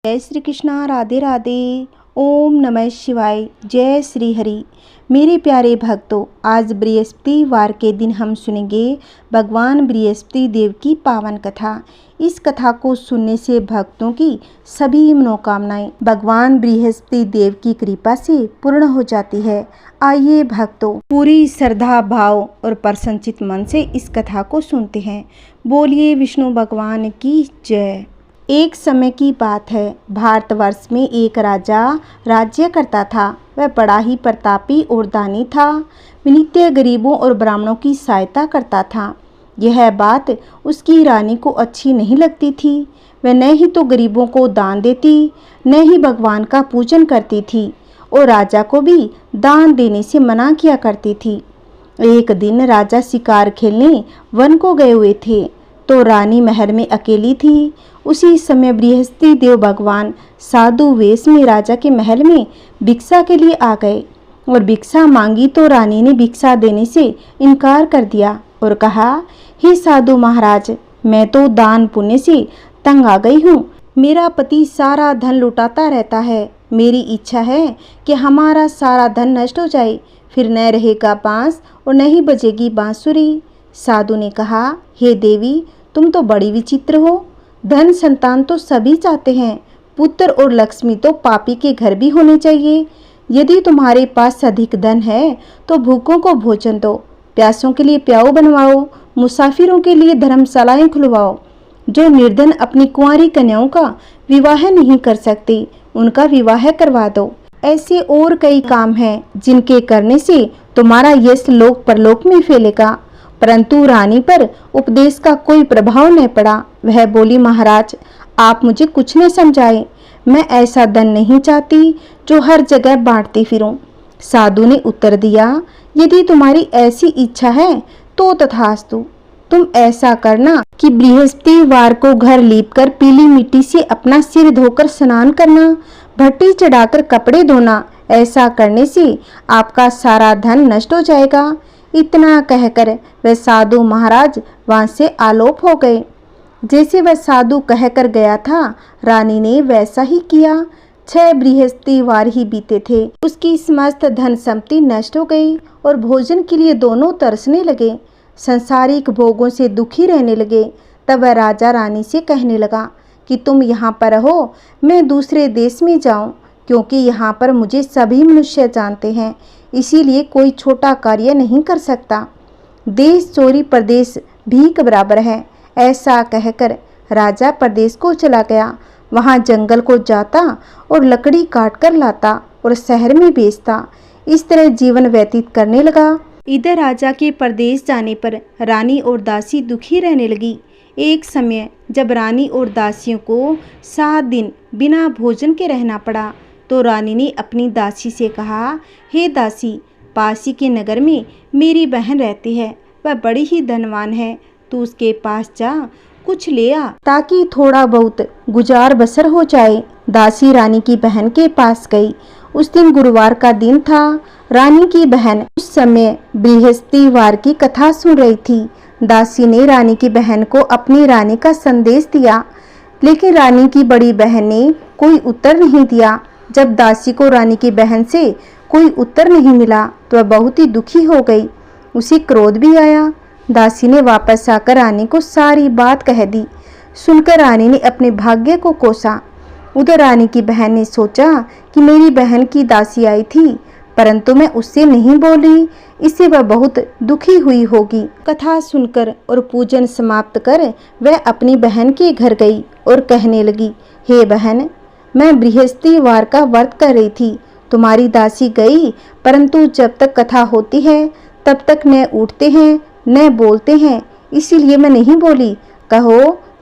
जय श्री कृष्णा, राधे राधे। ओम नमः शिवाय। जय श्री हरि। मेरे प्यारे भक्तों, आज बृहस्पतिवार के दिन हम सुनेंगे भगवान बृहस्पति देव की पावन कथा। इस कथा को सुनने से भक्तों की सभी मनोकामनाएं भगवान बृहस्पति देव की कृपा से पूर्ण हो जाती है। आइए भक्तों, पूरी श्रद्धा भाव और प्रसन्नचित मन से इस कथा को सुनते हैं। बोलिए विष्णु भगवान की जय। एक समय की बात है, भारतवर्ष में एक राजा राज्य करता था। वह बड़ा ही प्रतापी और दानी था। वह नित्य गरीबों और ब्राह्मणों की सहायता करता था। यह बात उसकी रानी को अच्छी नहीं लगती थी। वह न ही तो गरीबों को दान देती, न ही भगवान का पूजन करती थी और राजा को भी दान देने से मना किया करती थी। एक दिन राजा शिकार खेलने वन को गए हुए थे तो रानी महल में अकेली थी। उसी समय बृहस्पति देव भगवान साधु वेश में राजा के महल में भिक्षा के लिए आ गए और भिक्षा मांगी तो रानी ने भिक्षा देने से इनकार कर दिया और कहा, हे साधु महाराज, मैं तो दान पुण्य से तंग आ गई हूँ। मेरा पति सारा धन लुटाता रहता है। मेरी इच्छा है कि हमारा सारा धन नष्ट हो जाए, फिर न रहेगा बांस और न ही बजेगी बांसुरी। साधु ने कहा, हे देवी, तुम तो बड़ी विचित्र हो। धन संतान तो सभी चाहते हैं, पुत्र और लक्ष्मी तो पापी के घर भी होने चाहिए। यदि तुम्हारे पास अधिक धन है तो भूखों को भोजन दो, प्यासों के लिए प्याऊ बनवाओ, मुसाफिरों के लिए धर्मशालाएं खुलवाओ। जो निर्धन अपनी कुंवारी कन्याओं का विवाह नहीं कर सकते, उनका विवाह करवा दो। ऐसे और कई काम हैं जिनके करने से तुम्हारा यश लोक परलोक में फैलेगा। परंतु रानी पर उपदेश का कोई प्रभाव न पड़ा। वह बोली, महाराज, आप मुझे कुछ न समझाए। मैं ऐसा धन नहीं चाहती जो हर जगह बांटती फिरूं। साधु ने उत्तर दिया, यदि तुम्हारी ऐसी इच्छा है तो तथास्तु। तुम ऐसा करना कि बृहस्पतिवार को घर लीपकर पीली मिट्टी से अपना सिर धोकर स्नान करना, भट्टी चढ़ाकर कपड़े धोना। ऐसा करने से आपका सारा धन नष्ट हो जाएगा। इतना कहकर वह साधु महाराज वहां से आलोप हो गए। जैसे वह साधु कहकर गया था, रानी ने वैसा ही किया। 6 बृहस्पतिवार ही बीते थे, उसकी समस्त धन संपत्ति नष्ट हो गई और भोजन के लिए दोनों तरसने लगे, संसारिक भोगों से दुखी रहने लगे। तब वह राजा रानी से कहने लगा कि तुम यहाँ पर रहो, मैं दूसरे देश में जाऊं, क्योंकि यहाँ पर मुझे सभी मनुष्य जानते हैं, इसीलिए कोई छोटा कार्य नहीं कर सकता। देश चोरी प्रदेश भीख बराबर है। ऐसा कहकर राजा प्रदेश को चला गया। वहाँ जंगल को जाता और लकड़ी काट कर लाता और शहर में बेचता। इस तरह जीवन व्यतीत करने लगा। इधर राजा के प्रदेश जाने पर रानी और दासी दुखी रहने लगी। एक समय जब रानी और दासियों को 7 दिन बिना भोजन के रहना पड़ा तो रानी ने अपनी दासी से कहा, हे दासी, पासी के नगर में मेरी बहन रहती है, वह बड़ी ही धनवान है। तू उसके पास जा, कुछ ले आ ताकि थोड़ा बहुत गुजार बसर हो जाए। दासी रानी की बहन के पास गई। उस दिन गुरुवार का दिन था। रानी की बहन उस समय बृहस्पतिवार की कथा सुन रही थी। दासी ने रानी की बहन को अपनी रानी का संदेश दिया, लेकिन रानी की बड़ी बहन ने कोई उत्तर नहीं दिया। जब दासी को रानी की बहन से कोई उत्तर नहीं मिला तो वह बहुत ही दुखी हो गई। उसे क्रोध भी आया। दासी ने वापस आकर रानी को सारी बात कह दी। सुनकर रानी ने अपने भाग्य को कोसा। उधर रानी की बहन ने सोचा कि मेरी बहन की दासी आई थी, परंतु मैं उससे नहीं बोली, इससे वह बहुत दुखी हुई होगी। कथा सुनकर और पूजन समाप्त कर वह अपनी बहन के घर गई और कहने लगी, हे बहन, मैं बृहस्पतिवार का व्रत कर रही थी। तुम्हारी दासी गई, परंतु जब तक कथा होती है तब तक न उठते हैं न बोलते हैं, इसीलिए मैं नहीं बोली। कहो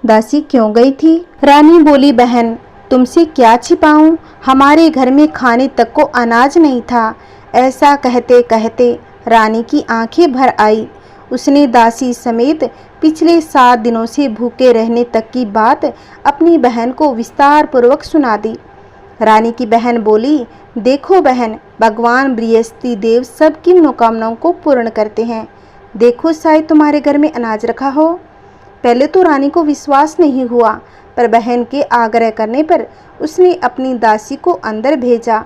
दासी क्यों गई थी? रानी बोली, बहन, तुमसे क्या छिपाऊं, हमारे घर में खाने तक को अनाज नहीं था। ऐसा कहते कहते रानी की आंखें भर आई। उसने दासी समेत पिछले 7 दिनों से भूखे रहने तक की बात अपनी बहन को विस्तार पूर्वक सुना दी। रानी की बहन बोली, देखो बहन, भगवान बृहस्पति देव सबकी मनोकामनाओं को पूर्ण करते हैं। देखो शायद तुम्हारे घर में अनाज रखा हो। पहले तो रानी को विश्वास नहीं हुआ, पर बहन के आग्रह करने पर उसने अपनी दासी को अंदर भेजा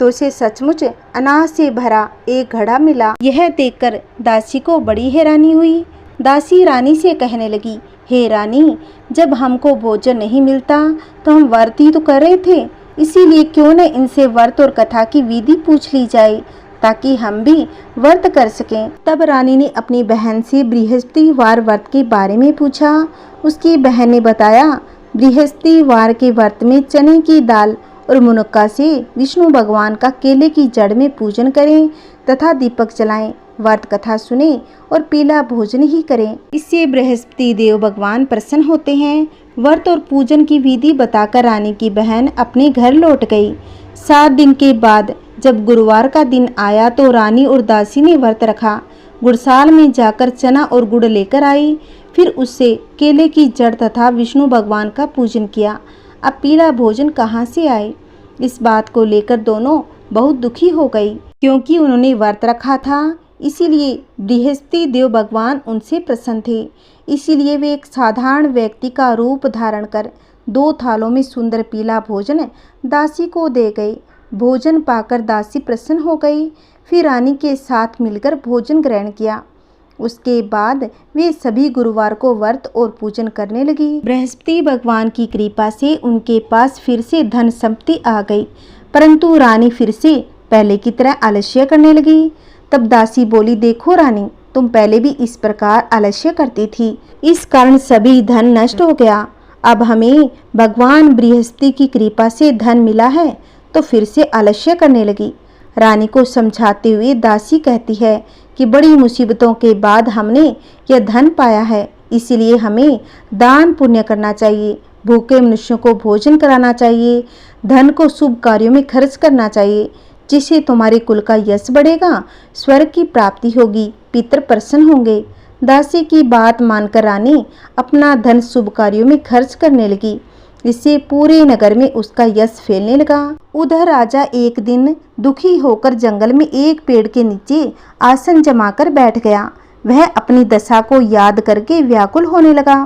तो उसे सचमुच अनाज से भरा एक घड़ा मिला। यह देखकर दासी को बड़ी हैरानी हुई। दासी रानी से कहने लगी, हे रानी, जब हमको भोजन नहीं मिलता तो हम व्रत ही तो कर रहे थे, इसीलिए क्यों न इनसे व्रत और कथा की विधि पूछ ली जाए ताकि हम भी व्रत कर सकें। तब रानी ने अपनी बहन से बृहस्पतिवार व्रत के बारे में पूछा। उसकी बहन ने बताया, बृहस्पतिवार के व्रत में चने की दाल और मुनक्का से विष्णु भगवान का केले की जड़ में पूजन करें तथा दीपक जलाएं, व्रत कथा सुने और पीला भोजन ही करें। इससे बृहस्पति देव भगवान प्रसन्न होते हैं। व्रत और पूजन की विधि बताकर रानी की बहन अपने घर लौट गई। 7 दिन के बाद जब गुरुवार का दिन आया तो रानी और दासी ने व्रत रखा। गुड़साल में जाकर चना और गुड़ लेकर आई, फिर उससे केले की जड़ तथा विष्णु भगवान का पूजन किया। अब पीला भोजन कहाँ से आए? इस बात को लेकर दोनों बहुत दुखी हो गई, क्योंकि उन्होंने व्रत रखा था, इसीलिए बृहस्पति देव भगवान उनसे प्रसन्न थे। इसीलिए वे एक साधारण व्यक्ति का रूप धारण कर 2 थालों में सुंदर पीला भोजन दासी को दे गए। भोजन पाकर दासी प्रसन्न हो गई, फिर रानी के साथ मिलकर भोजन ग्रहण किया। उसके बाद वे सभी गुरुवार को व्रत और पूजन करने लगी। बृहस्पति भगवान की कृपा से उनके पास फिर से धन संपत्ति आ गई, परंतु रानी फिर से पहले की तरह आलस्य करने लगी। तब दासी बोली, देखो रानी, तुम पहले भी इस प्रकार आलस्य करती थी, इस कारण सभी धन नष्ट हो गया। अब हमें भगवान बृहस्पति की कृपा से धन मिला है तो फिर से आलस्य करने लगी। रानी को समझाते हुए दासी कहती है कि बड़ी मुसीबतों के बाद हमने यह धन पाया है, इसीलिए हमें दान पुण्य करना चाहिए, भूखे मनुष्यों को भोजन कराना चाहिए, धन को शुभ कार्यों में खर्च करना चाहिए, जिससे तुम्हारे कुल का यश बढ़ेगा, स्वर्ग की प्राप्ति होगी, पितर प्रसन्न होंगे। दासी की बात मानकर रानी अपना धन शुभ कार्यों में खर्च करने लगी। इससे पूरे नगर में उसका यश फैलने लगा। उधर राजा एक दिन दुखी होकर जंगल में एक पेड़ के नीचे आसन जमाकर बैठ गया। वह अपनी दशा को याद करके व्याकुल होने लगा।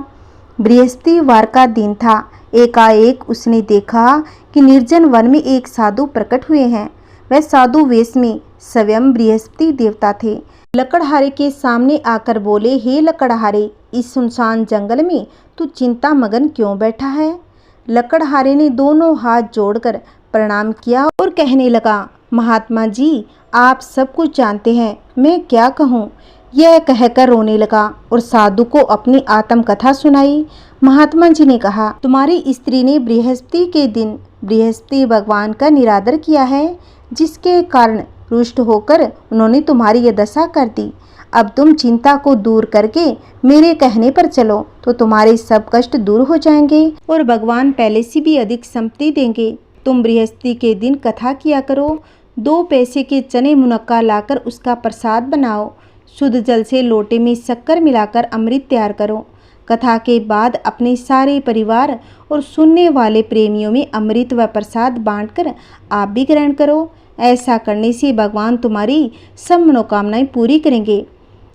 बृहस्पतिवार का दिन था। एकाएक उसने देखा कि निर्जन वन में एक साधु प्रकट हुए हैं। वह साधु वेश में स्वयं बृहस्पति देवता थे। लकड़हारे के सामने आकर बोले, हे लकड़हारे, इस सुनसान जंगल में तू चिंता मगन क्यों बैठा है? लकड़हारे ने दोनों हाथ जोड़कर प्रणाम किया और कहने लगा, महात्मा जी, आप सब कुछ जानते हैं, मैं क्या कहूँ? यह कहकर रोने लगा और साधु को अपनी आत्मकथा सुनाई। महात्मा जी ने कहा, तुम्हारी स्त्री ने बृहस्पति के दिन बृहस्पति भगवान का निरादर किया है, जिसके कारण रुष्ट होकर उन्होंने तुम्हारी यह दशा कर दी। अब तुम चिंता को दूर करके मेरे कहने पर चलो तो तुम्हारे सब कष्ट दूर हो जाएंगे और भगवान पहले से भी अधिक संपत्ति देंगे। तुम बृहस्पति के दिन कथा किया करो। 2 पैसे के चने मुनक्का लाकर उसका प्रसाद बनाओ। शुद्ध जल से लोटे में शक्कर मिलाकर अमृत तैयार करो। कथा के बाद अपने सारे परिवार और सुनने वाले प्रेमियों में अमृत व प्रसाद बांटकर आप भी ग्रहण करो। ऐसा करने से भगवान तुम्हारी सब मनोकामनाएं पूरी करेंगे।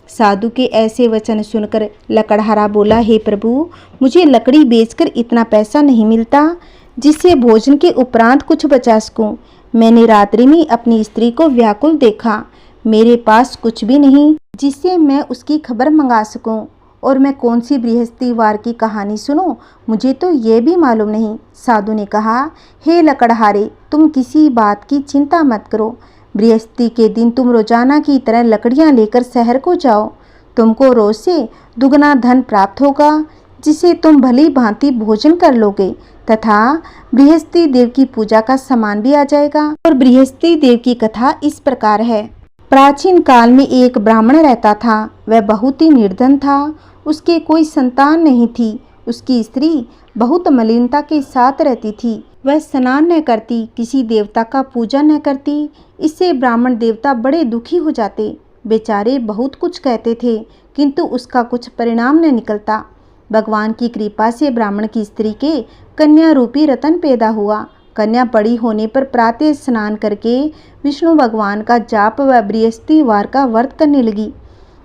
साधु के ऐसे वचन सुनकर लकड़हारा बोला, हे प्रभु, मुझे लकड़ी बेचकर इतना पैसा नहीं मिलता जिससे भोजन के उपरांत कुछ बचा सकूं। मैंने रात्रि में अपनी स्त्री को व्याकुल देखा। मेरे पास कुछ भी नहीं जिससे मैं उसकी खबर मंगा सकूं। और मैं कौन सी बृहस्पतिवार की कहानी सुनूं, मुझे तो ये भी मालूम नहीं। साधु ने कहा, हे लकड़हारे, तुम किसी बात की चिंता मत करो। बृहस्पति के दिन तुम रोजाना की तरह लकड़ियां लेकर शहर को जाओ। तुमको रोज से दुगना धन प्राप्त होगा, जिसे तुम भली भांति भोजन कर लोगे तथा बृहस्पति देव की पूजा का सामान भी आ जाएगा। और बृहस्पति देव की कथा इस प्रकार है। प्राचीन काल में एक ब्राह्मण रहता था। वह बहुत ही निर्धन था। उसके कोई संतान नहीं थी। उसकी स्त्री बहुत मलिनता के साथ रहती थी। वह स्नान न करती, किसी देवता का पूजा न करती। इससे ब्राह्मण देवता बड़े दुखी हो जाते। बेचारे बहुत कुछ कहते थे, किंतु उसका कुछ परिणाम न निकलता। भगवान की कृपा से ब्राह्मण की स्त्री के कन्या रूपी रतन पैदा हुआ। कन्या बड़ी होने पर प्रातः स्नान करके विष्णु भगवान का जाप व बृहस्पतिवार का व्रत करने लगी।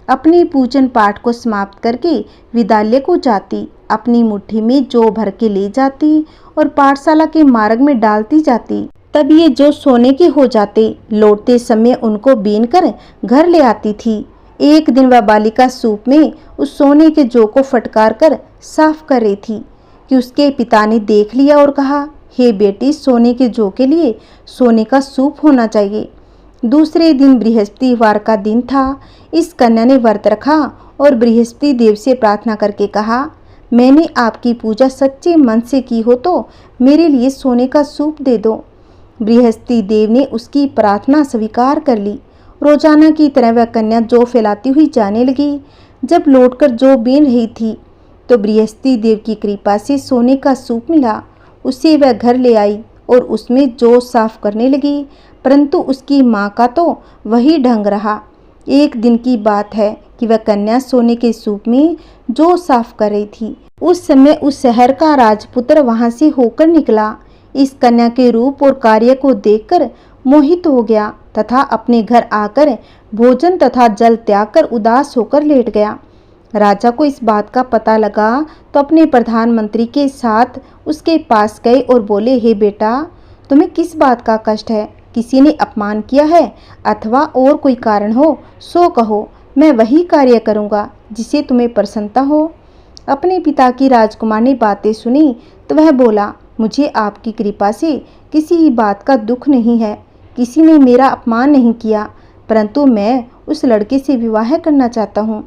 अपने पूजन पाठ को समाप्त करके विद्यालय को जाती, अपनी मुट्ठी में जौ भर के ले जाती और पाठशाला के मार्ग में डालती जाती। तब ये जौ सोने के हो जाते। लौटते समय उनको बीन कर घर ले आती थी। एक दिन वह बालिका सूप में उस सोने के जौ को फटकार कर साफ कर रही थी कि उसके पिता ने देख लिया और कहा, हे बेटी, सोने के जौ के लिए सोने का सूप होना चाहिए। दूसरे दिन बृहस्पतिवार का दिन था। इस कन्या ने व्रत रखा और बृहस्पति देव से प्रार्थना करके कहा, मैंने आपकी पूजा सच्चे मन से की हो तो मेरे लिए सोने का सूप दे दो। बृहस्पति देव ने उसकी प्रार्थना स्वीकार कर ली। रोजाना की तरह वह कन्या जौ फैलाती हुई जाने लगी। जब लौटकर जौ बीन रही थी तो बृहस्पति देव की कृपा से सोने का सूप मिला। उसे वह घर ले आई और उसमें जौ साफ करने लगी, परंतु उसकी माँ का तो वही ढंग रहा। एक दिन की बात है कि वह कन्या सोने के सूप में जौ साफ कर रही थी। उस समय उस शहर का राजपुत्र वहां से होकर निकला। इस कन्या के रूप और कार्य को देखकर मोहित हो गया तथा अपने घर आकर भोजन तथा जल त्याग कर उदास होकर लेट गया। राजा को इस बात का पता लगा तो अपने प्रधानमंत्री के साथ उसके पास गए और बोले, हे बेटा, तुम्हें किस बात का कष्ट है? किसी ने अपमान किया है अथवा और कोई कारण हो सो कहो, मैं वही कार्य करूँगा जिसे तुम्हें प्रसन्नता हो। अपने पिता की राजकुमार ने बातें सुनी तो वह बोला, मुझे आपकी कृपा से किसी बात का दुख नहीं है। किसी ने मेरा अपमान नहीं किया, परंतु मैं उस लड़के से विवाह करना चाहता हूँ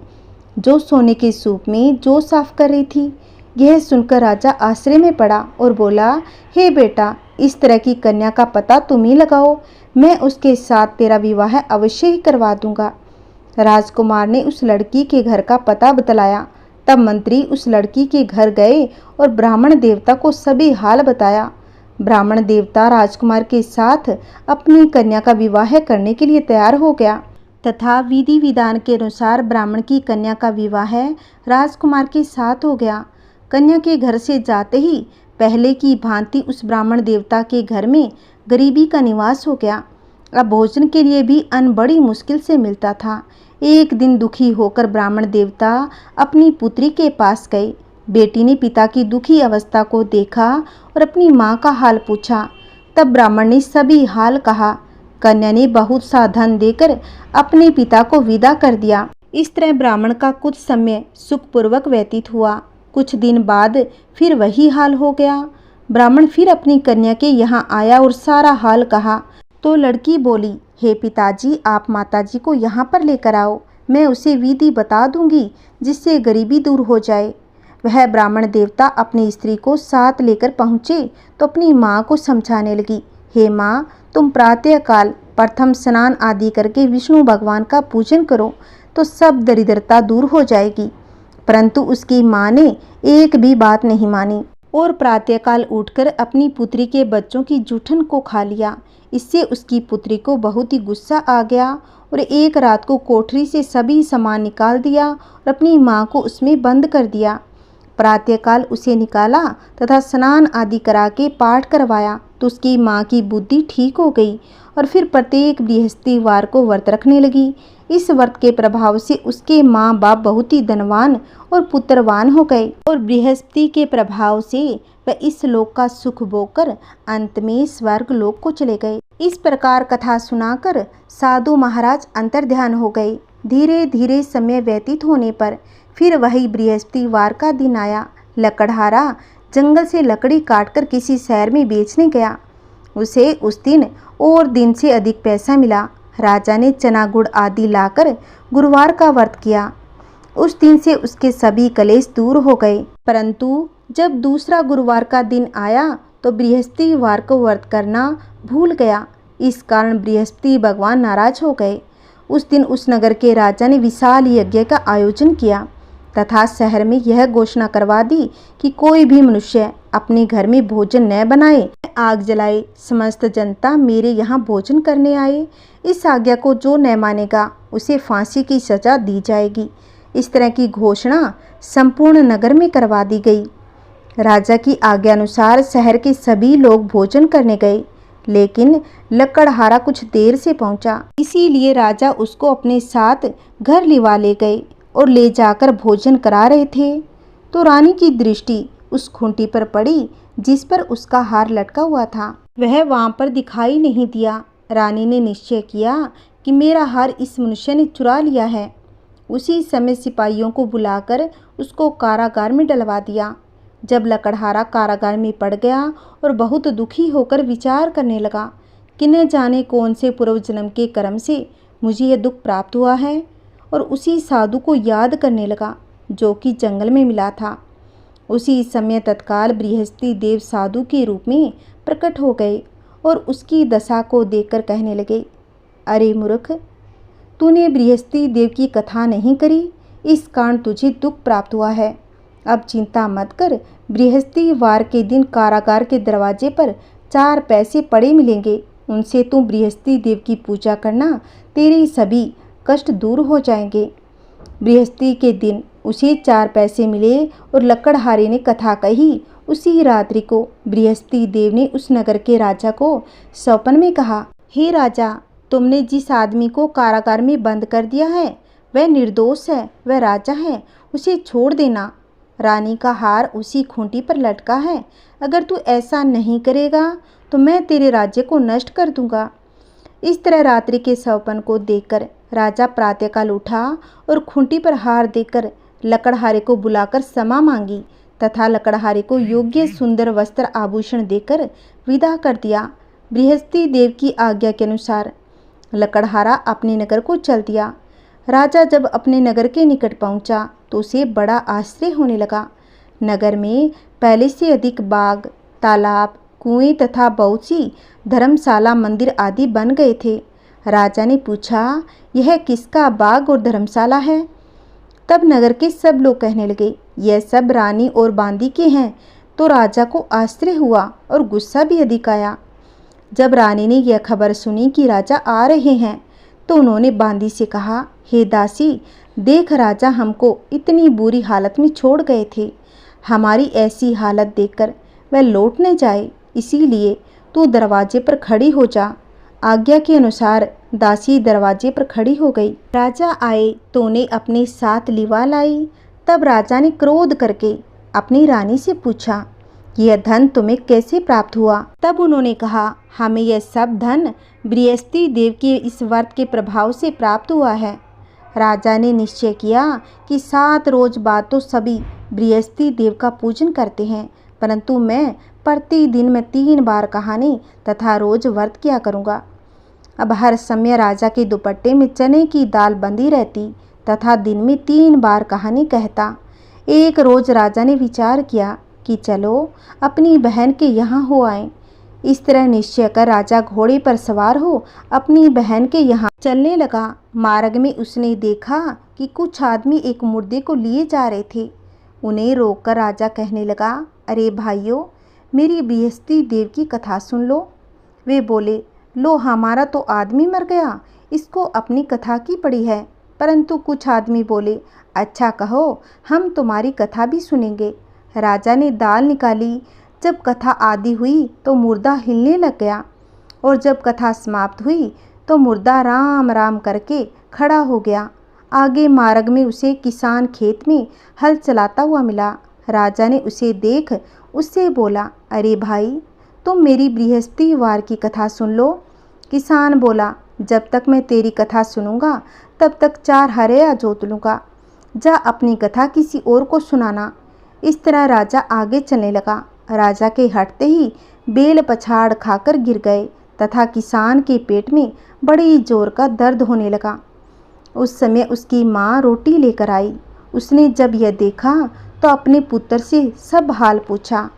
जो सोने के सूप में जौ साफ कर रही थी। यह सुनकर राजा आश्चर्य में पड़ा और बोला, हे बेटा, इस तरह की कन्या का पता तुम ही लगाओ, मैं उसके साथ तेरा विवाह अवश्य ही करवा दूंगा। राजकुमार ने उस लड़की के घर का पता बतलाया। तब मंत्री उस लड़की के घर गए और ब्राह्मण देवता को सभी हाल बताया। ब्राह्मण देवता राजकुमार के साथ अपनी कन्या का विवाह करने के लिए तैयार हो गया तथा विधि विधान के अनुसार ब्राह्मण की कन्या का विवाह राजकुमार के साथ हो गया। कन्या के घर से जाते ही पहले की भांति उस ब्राह्मण देवता के घर में गरीबी का निवास हो गया। अब भोजन के लिए भी अन्न बड़ी मुश्किल से मिलता था। एक दिन दुखी होकर ब्राह्मण देवता अपनी पुत्री के पास गए। बेटी ने पिता की दुखी अवस्था को देखा और अपनी माँ का हाल पूछा। तब ब्राह्मण ने सभी हाल कहा। कन्या ने बहुत सा धन देकर अपने पिता को विदा कर दिया। इस तरह ब्राह्मण का कुछ समय सुखपूर्वक व्यतीत हुआ। कुछ दिन बाद फिर वही हाल हो गया। ब्राह्मण फिर अपनी कन्या के यहाँ आया और सारा हाल कहा तो लड़की बोली, हे पिताजी, आप माताजी को यहाँ पर लेकर आओ, मैं उसे विधि बता दूंगी जिससे गरीबी दूर हो जाए। वह ब्राह्मण देवता अपनी स्त्री को साथ लेकर पहुँचे तो अपनी माँ को समझाने लगी, हे माँ, तुम प्रातःकाल प्रथम स्नान आदि करके विष्णु भगवान का पूजन करो तो सब दरिद्रता दूर हो जाएगी। परंतु उसकी माँ ने एक भी बात नहीं मानी और प्रातःकाल उठकर अपनी पुत्री के बच्चों की जूठन को खा लिया। इससे उसकी पुत्री को बहुत ही गुस्सा आ गया और एक रात को कोठरी से सभी सामान निकाल दिया और अपनी माँ को उसमें बंद कर दिया। प्रातःकाल उसे निकाला तथा स्नान आदि करा के पाठ करवाया तो उसकी माँ की बुद्धि ठीक हो गई और फिर प्रत्येक बृहस्पतिवार को व्रत रखने लगी। इस व्रत के प्रभाव से उसके माँ बाप बहुत ही धनवान और पुत्रवान हो गए और बृहस्पति के प्रभाव से वह इस लोक का सुख भोगकर अंत में स्वर्ग लोक को चले गए। इस प्रकार कथा सुनाकर साधु महाराज अंतर्ध्यान हो गए। धीरे धीरे समय व्यतीत होने पर फिर वही बृहस्पतिवार का दिन आया। लकड़हारा जंगल से लकड़ी काटकर किसी शहर में बेचने गया। उसे उस दिन और दिन से अधिक पैसा मिला। राजा ने चना गुड़ आदि लाकर गुरुवार का व्रत किया। उस दिन से उसके सभी कलेश दूर हो गए। परंतु जब दूसरा गुरुवार का दिन आया तो बृहस्पतिवार को व्रत करना भूल गया। इस कारण बृहस्पति भगवान नाराज हो गए। उस दिन उस नगर के राजा ने विशाल यज्ञ का आयोजन किया तथा शहर में यह घोषणा करवा दी कि कोई भी मनुष्य अपने घर में भोजन न बनाए, आग जलाए। समस्त जनता मेरे यहाँ भोजन करने आए। इस आज्ञा को जो न मानेगा उसे फांसी की सजा दी जाएगी। इस तरह की घोषणा संपूर्ण नगर में करवा दी गई। राजा की आज्ञा अनुसार शहर के सभी लोग भोजन करने गए, लेकिन लकड़हारा कुछ देर से पहुंचा, इसीलिए राजा उसको अपने साथ घर लिवा ले गए और ले जाकर भोजन करा रहे थे तो रानी की दृष्टि उस खूंटी पर पड़ी जिस पर उसका हार लटका हुआ था। वह वहां पर दिखाई नहीं दिया। रानी ने निश्चय किया कि मेरा हार इस मनुष्य ने चुरा लिया है। उसी समय सिपाहियों को बुलाकर उसको कारागार में डलवा दिया। जब लकड़हारा कारागार में पड़ गया और बहुत दुखी होकर विचार करने लगा कि न जाने कौन से पूर्व जन्म के कर्म से मुझे यह दुख प्राप्त हुआ है, और उसी साधु को याद करने लगा जो कि जंगल में मिला था। उसी समय तत्काल बृहस्पति देव साधु के रूप में प्रकट हो गए और उसकी दशा को देखकर कहने लगे, अरे मूर्ख, तूने बृहस्पति देव की कथा नहीं करी, इस कारण तुझे दुख प्राप्त हुआ है। अब चिंता मत कर, बृहस्पतिवार के दिन कारागार के दरवाजे पर 4 पैसे पड़े मिलेंगे, उनसे तू बृहस्पति देव की पूजा करना, तेरे सभी कष्ट दूर हो जाएंगे। बृहस्पति के दिन उसे 4 पैसे मिले और लकड़हारे ने कथा कही। उसी रात्रि को बृहस्पति देव ने उस नगर के राजा को स्वप्न में कहा, हे राजा, तुमने जिस आदमी को कारागार में बंद कर दिया है वह निर्दोष है, वह राजा है, उसे छोड़ देना। रानी का हार उसी खूंटी पर लटका है। अगर तू ऐसा नहीं करेगा तो मैं तेरे राज्य को नष्ट कर दूंगा। इस तरह रात्रि के स्वप्न को देखकर राजा प्रातःकाल उठा और खूंटी पर हार देकर लकड़हारे को बुलाकर क्षमा मांगी तथा लकड़हारे को योग्य सुंदर वस्त्र आभूषण देकर विदा कर दिया। बृहस्पति देव की आज्ञा के अनुसार लकड़हारा अपने नगर को चल दिया। राजा जब अपने नगर के निकट पहुंचा तो उसे बड़ा आश्चर्य होने लगा। नगर में पहले से अधिक बाग, तालाब, कुएं तथा बहुत सी धर्मशाला, मंदिर आदि बन गए थे। राजा ने पूछा, यह किसका बाग और धर्मशाला है? तब नगर के सब लोग कहने लगे, यह सब रानी और बांदी के हैं। तो राजा को आश्चर्य हुआ और गुस्सा भी अधिक आया। जब रानी ने यह खबर सुनी कि राजा आ रहे हैं तो उन्होंने बांदी से कहा, हे दासी, देख, राजा हमको इतनी बुरी हालत में छोड़ गए थे। हमारी ऐसी हालत देखकर वह लौट न जाए, इसीलिए तू दरवाजे पर खड़ी हो जा। आज्ञा के अनुसार दासी दरवाजे पर खड़ी हो गई। राजा आए तो उन्हें अपने साथ लिवा लाई। तब राजा ने क्रोध करके अपनी रानी से पूछा, यह धन तुम्हें कैसे प्राप्त हुआ? तब उन्होंने कहा, हमें यह सब धन बृहस्पति देव के इस व्रत के प्रभाव से प्राप्त हुआ है। राजा ने निश्चय किया कि 7 रोज बाद तो सभी बृहस्पति देव का पूजन करते हैं, परंतु मैं प्रतिदिन में 3 बार कहानी तथा रोज व्रत किया करूँगा। अब हर समय राजा के दुपट्टे में चने की दाल बंधी रहती तथा दिन में 3 बार कहानी कहता। एक रोज राजा ने विचार किया कि चलो अपनी बहन के यहाँ हो आए। इस तरह निश्चय कर राजा घोड़े पर सवार हो अपनी बहन के यहाँ चलने लगा। मार्ग में उसने देखा कि कुछ आदमी एक मुर्दे को लिए जा रहे थे। उन्हें रोककर राजा कहने लगा, अरे भाइयों, मेरी बृहस्पति देव की कथा सुन लो। वे बोले, लो, हमारा तो आदमी मर गया, इसको अपनी कथा की पड़ी है। परंतु कुछ आदमी बोले, अच्छा कहो, हम तुम्हारी कथा भी सुनेंगे। राजा ने दाल निकाली। जब कथा आदि हुई तो मुर्दा हिलने लग गया, और जब कथा समाप्त हुई तो मुर्दा राम राम करके खड़ा हो गया। आगे मार्ग में उसे किसान खेत में हल चलाता हुआ मिला। राजा ने उसे देख उससे बोला, अरे भाई, तुम मेरी बृहस्पतिवार की कथा सुन लो। किसान बोला, जब तक मैं तेरी कथा सुनूंगा तब तक 4 हरेया जोत लूँगा। जा अपनी कथा किसी और को सुनाना। इस तरह राजा आगे चलने लगा। राजा के हटते ही बेल पछाड़ खाकर गिर गए तथा किसान के पेट में बड़ी जोर का दर्द होने लगा। उस समय उसकी माँ रोटी लेकर आई। उसने जब यह देखा तो अपने पुत्र से सब हाल पूछा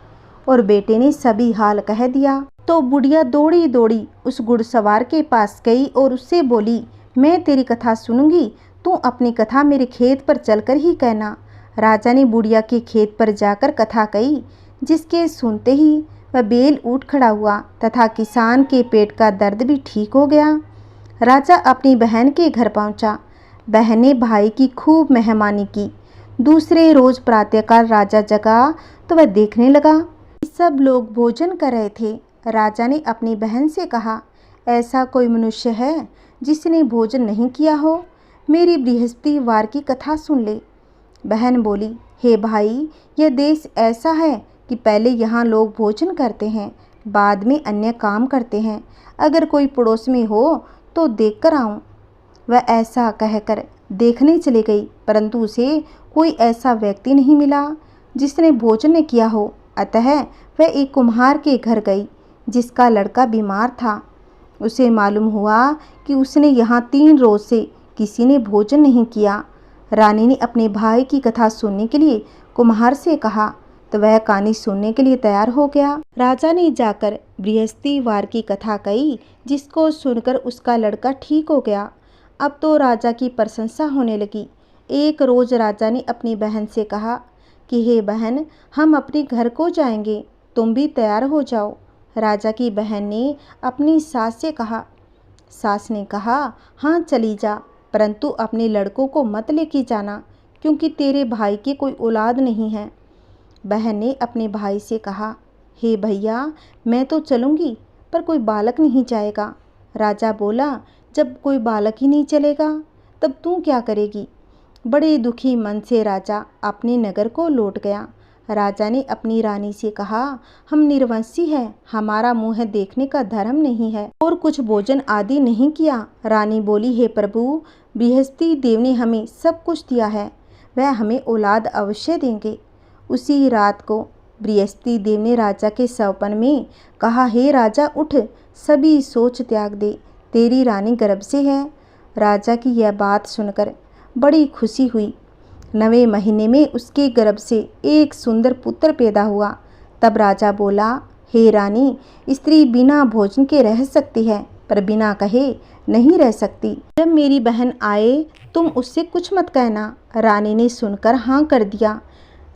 और बेटे ने सभी हाल कह दिया। तो बुढ़िया दौड़ी दौड़ी उस घुड़सवार के पास गई और उससे बोली, मैं तेरी कथा सुनूंगी, तू अपनी कथा मेरे खेत पर चलकर ही कहना। राजा ने बुढ़िया के खेत पर जाकर कथा कही, जिसके सुनते ही वह बेल उठ खड़ा हुआ तथा किसान के पेट का दर्द भी ठीक हो गया। राजा अपनी बहन के घर पहुंचा। बहन ने भाई की खूब मेहमानी की। दूसरे रोज प्रातःकाल राजा जगा तो वह देखने लगा कि सब लोग भोजन कर रहे थे। राजा ने अपनी बहन से कहा, ऐसा कोई मनुष्य है जिसने भोजन नहीं किया हो? मेरी बृहस्पतिवार की कथा सुन ले। बहन बोली, हे भाई, यह देश ऐसा है कि पहले यहाँ लोग भोजन करते हैं, बाद में अन्य काम करते हैं। अगर कोई पड़ोस में हो तो देख कर आऊँ। वह ऐसा कहकर देखने चली गई, परंतु उसे कोई ऐसा व्यक्ति नहीं मिला जिसने भोजन न किया हो। अतः वह एक कुम्हार के घर गई जिसका लड़का बीमार था। उसे मालूम हुआ कि उसने यहाँ 3 रोज से किसी ने भोजन नहीं किया। रानी ने अपने भाई की कथा सुनने के लिए कुम्हार से कहा तो वह कहानी सुनने के लिए तैयार हो गया। राजा ने जाकर बृहस्पतिवार की कथा कही, जिसको सुनकर उसका लड़का ठीक हो गया। अब तो राजा की प्रशंसा होने लगी। एक रोज राजा ने अपनी बहन से कहा कि हे बहन, हम अपने घर को जाएंगे, तुम भी तैयार हो जाओ। राजा की बहन ने अपनी सास से कहा। सास ने कहा, हाँ चली जा, परंतु अपने लड़कों को मत लेके जाना, क्योंकि तेरे भाई की कोई औलाद नहीं है। बहन ने अपने भाई से कहा, हे भैया, मैं तो चलूँगी, पर कोई बालक नहीं जाएगा। राजा बोला, जब कोई बालक ही नहीं चलेगा तब तू क्या करेगी? बड़े दुखी मन से राजा अपने नगर को लौट गया। राजा ने अपनी रानी से कहा, हम निर्वंशी हैं, हमारा मुँह देखने का धर्म नहीं है और कुछ भोजन आदि नहीं किया। रानी बोली, हे प्रभु, बृहस्पति देव ने हमें सब कुछ दिया है, वह हमें औलाद अवश्य देंगे। उसी रात को बृहस्पति देव ने राजा के सपन में कहा, हे राजा, उठ, सभी सोच त्याग दे, तेरी रानी गर्भ से है। राजा की यह बात सुनकर बड़ी खुशी हुई। 9वें महीने में उसके गर्भ से एक सुंदर पुत्र पैदा हुआ। तब राजा बोला, हे रानी, स्त्री बिना भोजन के रह सकती है, पर बिना कहे नहीं रह सकती। जब मेरी बहन आए तुम उससे कुछ मत कहना। रानी ने सुनकर हाँ कर दिया।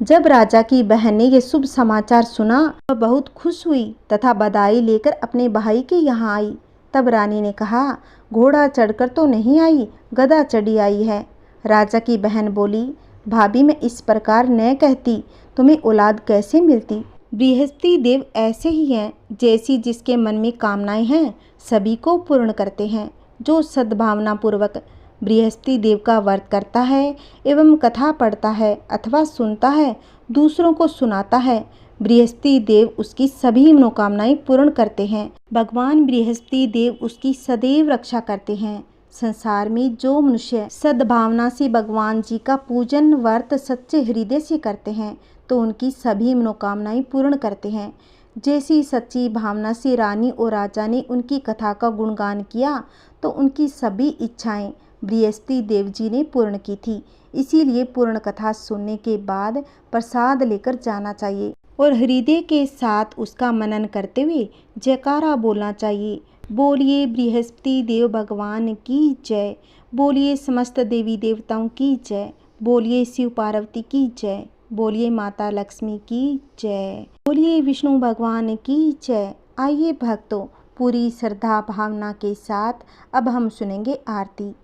जब राजा की बहन ने यह शुभ समाचार सुना, वह बहुत खुश हुई तथा बधाई लेकर अपने भाई के यहाँ आई। तब रानी ने कहा, घोड़ा चढ़कर तो नहीं आई, गधा चढ़ी आई है। राजा की बहन बोली, भाभी, मैं इस प्रकार न कहती, तुम्हें औलाद कैसे मिलती? बृहस्पति देव ऐसे ही हैं, जैसी जिसके मन में कामनाएं हैं सभी को पूर्ण करते हैं। जो सद्भावना पूर्वक बृहस्पति देव का व्रत करता है एवं कथा पढ़ता है अथवा सुनता है, दूसरों को सुनाता है, बृहस्पति देव उसकी सभी मनोकामनाएं पूर्ण करते हैं। भगवान बृहस्पति देव उसकी सदैव रक्षा करते हैं। संसार में जो मनुष्य सद्भावना से भगवान जी का पूजन व्रत सच्चे हृदय से करते हैं तो उनकी सभी मनोकामनाएं पूर्ण करते हैं। जैसी सच्ची भावना से रानी और राजा ने उनकी कथा का गुणगान किया तो उनकी सभी इच्छाएं बृहस्पति देव जी ने पूर्ण की थी। इसीलिए पूर्ण कथा सुनने के बाद प्रसाद लेकर जाना चाहिए और हृदय के साथ उसका मनन करते हुए जयकारा बोलना चाहिए। बोलिए बृहस्पति देव भगवान की जय। बोलिए समस्त देवी देवताओं की जय। बोलिए शिव पार्वती की जय। बोलिए माता लक्ष्मी की जय। बोलिए विष्णु भगवान की जय। आइए भक्तों, पूरी श्रद्धा भावना के साथ अब हम सुनेंगे आरती।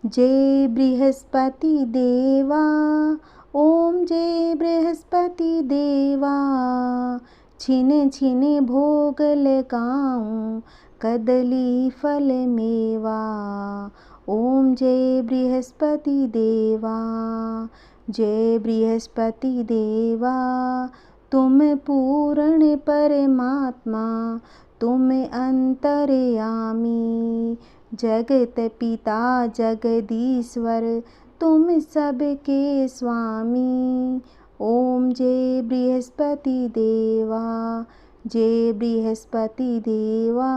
जय बृहस्पति देवा, ओम जय बृहस्पति देवा, छिने छिने भोग लगाऊं कदली फल मेवा। ओम जय बृहस्पति देवा, जय बृहस्पति देवा, तुम पूर्ण परमात्मा, तुम अंतर्यामी, जगत पिता जगदीश्वर, तुम सबके स्वामी। ओम जय बृहस्पति देवा, जय बृहस्पति देवा,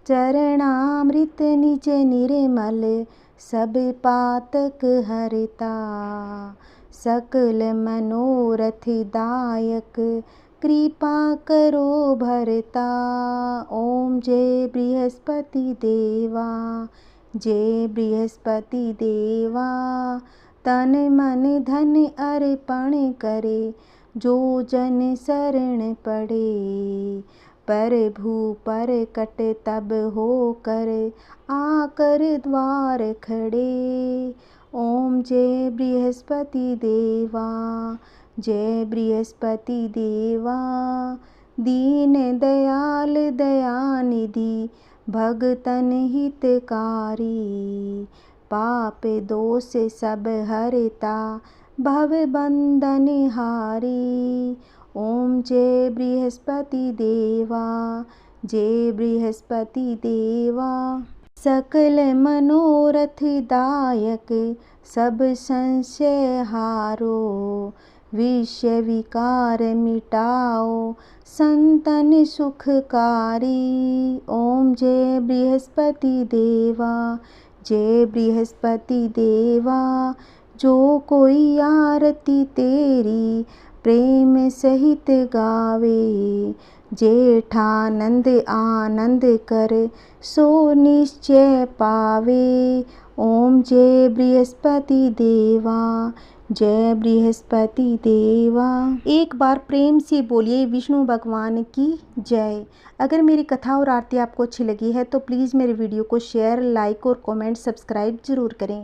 चरणामृत निज निर्मल, सब पातक हरता, सकल मनोरथ दायक, कृपा करो भरता। ओम जय बृहस्पति देवा, जय बृहस्पति देवा, तन मन धन अर्पण करे, जो जन शरण पड़े, प्रभु पर कट तब हो कर, आकर द्वार खड़े। ओम जय बृहस्पति देवा, जय बृहस्पति देवा, दीन दयाल दयानिधि भगतन हितकारी। पाप दोष सब हरता भव बंधन हारी। ओम जय बृहस्पति देवा, जय बृहस्पति देवा। सकल मनोरथ दायक सब संशय हारो। विषय विकार मिटाओ संतन सुखकारी। ओम जय बृहस्पति देवा, जय बृहस्पति देवा। जो कोई आरती तेरी प्रेम सहित गावे। जेठानंद आनंद कर सो निश्चय पावे। ओम जय बृहस्पति देवा, जय बृहस्पति देवा। एक बार प्रेम से बोलिए विष्णु भगवान की जय। अगर मेरी कथा और आरती आपको अच्छी लगी है तो प्लीज़ मेरे वीडियो को शेयर, लाइक और कमेंट, सब्सक्राइब ज़रूर करें।